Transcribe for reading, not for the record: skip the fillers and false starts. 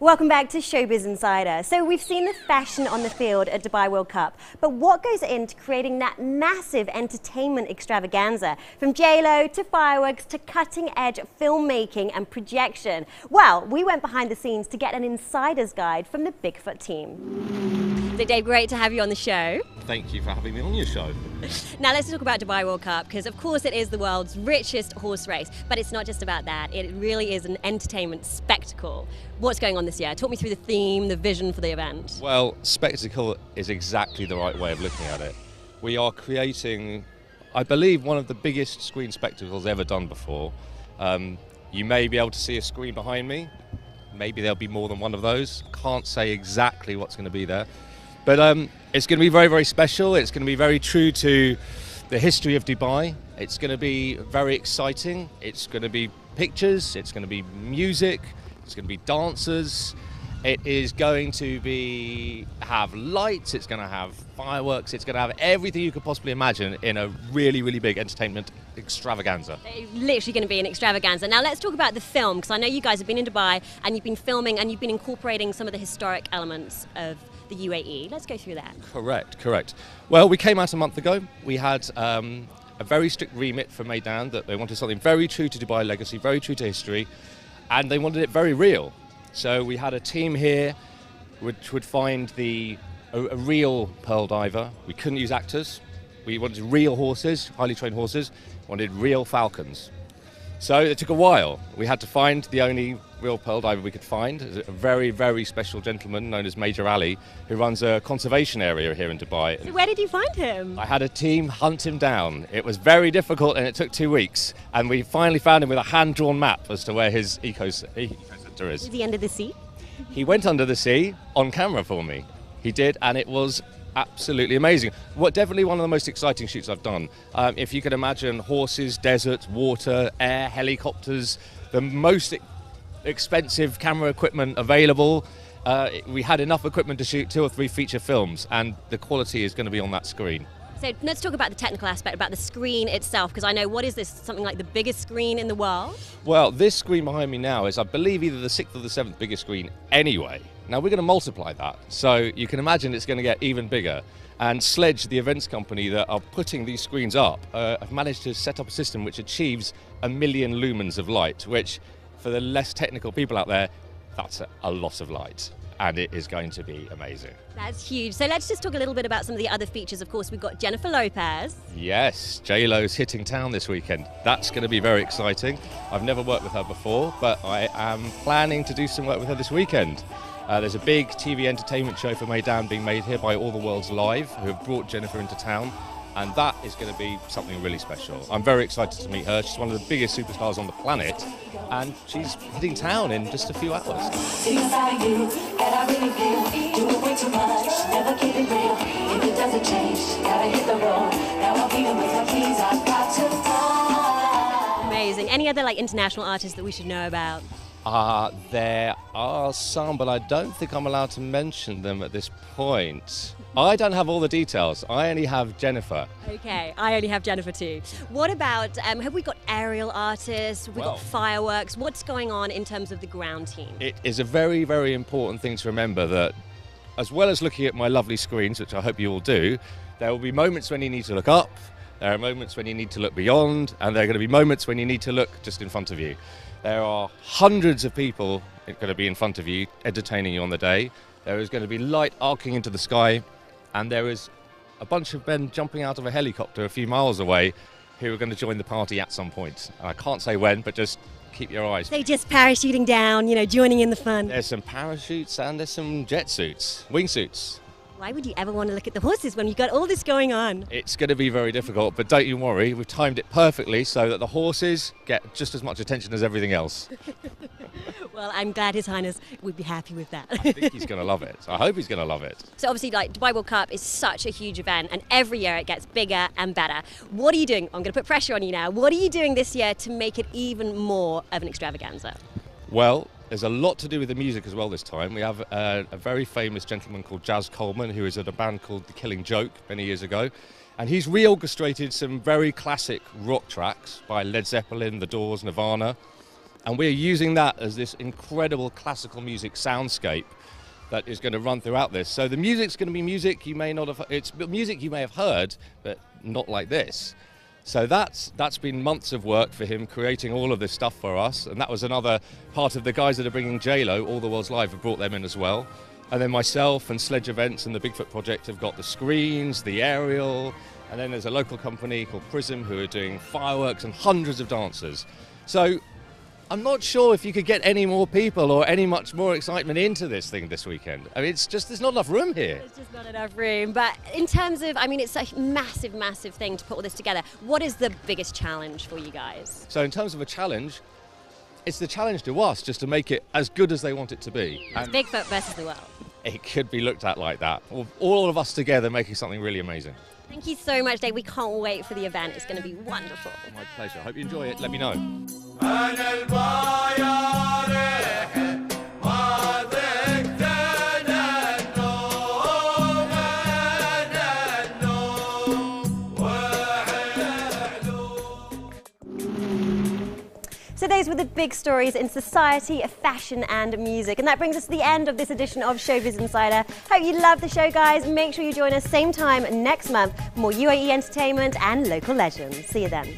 Welcome back to Showbiz Insider. So we've seen the fashion on the field at Dubai World Cup, but what goes into creating that massive entertainment extravaganza? From J-Lo to fireworks to cutting-edge filmmaking and projection. Well, we went behind the scenes to get an insider's guide from the Bigfoot team. So Dave, great to have you on the show. Thank you for having me on your show. Now let's talk about Dubai World Cup, because of course it is the world's richest horse race, but it's not just about that. It really is an entertainment spectacle. What's going on this year? Talk me through the theme, the vision for the event. Well, spectacle is exactly the right way of looking at it. We are creating, I believe, one of the biggest screen spectacles ever done before. You may be able to see a screen behind me. Maybe there'll be more than one of those. Can't say exactly what's going to be there. But it's going to be very, very special. It's going to be very true to the history of Dubai. It's going to be very exciting. It's going to be pictures. It's going to be music. It's going to be dancers. It is going to have lights. It's going to have fireworks. It's going to have everything you could possibly imagine in a really, really big entertainment extravaganza. It's literally going to be an extravaganza. Now let's talk about the film, because I know you guys have been in Dubai and you've been filming and you've been incorporating some of the historic elements of the UAE. Let's go through that. Correct. Well, we came out a month ago. We had a very strict remit from Meydan that they wanted something very true to Dubai legacy, very true to history, and they wanted it very real. So we had a team here which would find a real pearl diver. We couldn't use actors. We wanted real horses, highly trained horses, wanted real falcons. So it took a while. We had to find the only real pearl diver we could find, a very, very special gentleman known as Major Ali, who runs a conservation area here in Dubai. So where did you find him? I had a team hunt him down. It was very difficult and it took 2 weeks. And we finally found him with a hand-drawn map as to where his ecocenter is. Was he under the sea? He went under the sea on camera for me. He did, and it was absolutely amazing. Definitely one of the most exciting shoots I've done. If you can imagine horses, deserts, water, air, helicopters, the most expensive camera equipment available. We had enough equipment to shoot 2 or 3 feature films, and the quality is going to be on that screen. So let's talk about the technical aspect, about the screen itself, because I know, what is this, something like the biggest screen in the world? Well, this screen behind me now is, I believe, either the 6th or the 7th biggest screen anyway. Now we're going to multiply that, so you can imagine it's going to get even bigger. And Sledge, the events company that are putting these screens up, have managed to set up a system which achieves 1 million lumens of light, which, for the less technical people out there, that's a lot of light. And it is going to be amazing. That's huge. So let's just talk a little bit about some of the other features. Of course, we've got Jennifer Lopez. Yes, J-Lo's hitting town this weekend. That's going to be very exciting. I've never worked with her before, but I am planning to do some work with her this weekend. There's a big TV entertainment show for Meydan being made here by All the World's Live, who have brought Jennifer into town. And that is going to be something really special. I'm very excited to meet her. She's one of the biggest superstars on the planet, and she's hitting town in just a few hours. Amazing. Any other international artists that we should know about? There are some, but I don't think I'm allowed to mention them at this point. I don't have all the details. I only have Jennifer. Okay, I only have Jennifer too. What about, have we got aerial artists? We've got fireworks. What's going on in terms of the ground team? It is a very, very important thing to remember that, as well as looking at my lovely screens, which I hope you all do, there will be moments when you need to look up, there are moments when you need to look beyond, and there are going to be moments when you need to look just in front of you. There are hundreds of people going to be in front of you, entertaining you on the day. There is going to be light arcing into the sky, and there is a bunch of men jumping out of a helicopter a few miles away who are going to join the party at some point. And I can't say when, but just keep your eyes. They just parachuting down, joining in the fun. There's some parachutes and there's some jet suits, wingsuits. Why would you ever want to look at the horses when you've got all this going on? It's going to be very difficult, but don't you worry, we've timed it perfectly so that the horses get just as much attention as everything else. Well, I'm glad His Highness would be happy with that. I think he's going to love it. I hope he's going to love it. So obviously, Dubai World Cup is such a huge event, and every year it gets bigger and better. What are you doing? I'm going to put pressure on you now. What are you doing this year to make it even more of an extravaganza? Well, there's a lot to do with the music as well this time. We have a very famous gentleman called Jazz Coleman, who is in a band called The Killing Joke many years ago. And he's reorchestrated some very classic rock tracks by Led Zeppelin, The Doors, Nirvana. And we're using that as this incredible classical music soundscape that is going to run throughout this. So the music's going to be music you may not have, it's music you may have heard, but not like this. So that's been months of work for him creating all of this stuff for us, and that was another part of the guys that are bringing J-Lo, All the World's Live, have brought them in as well. And then myself and Sledge Events and the Bigfoot Project have got the screens, the aerial, and then there's a local company called Prism who are doing fireworks and hundreds of dancers. So I'm not sure if you could get any more people or any much more excitement into this thing this weekend. I mean, it's just, there's not enough room here. There's just not enough room. But in terms of, I mean, it's a massive, massive thing to put all this together. What is the biggest challenge for you guys? So in terms of a challenge, it's the challenge to us just to make it as good as they want it to be. It's Bigfoot versus the world. It could be looked at like that. All of us together making something really amazing. Thank you so much, Dave. We can't wait for the event. It's going to be wonderful. My pleasure. Hope you enjoy it. Let me know. So those were the big stories in society, fashion and music. And that brings us to the end of this edition of Showbiz Insider. Hope you love the show, guys. Make sure you join us same time next month for more UAE entertainment and local legends. See you then.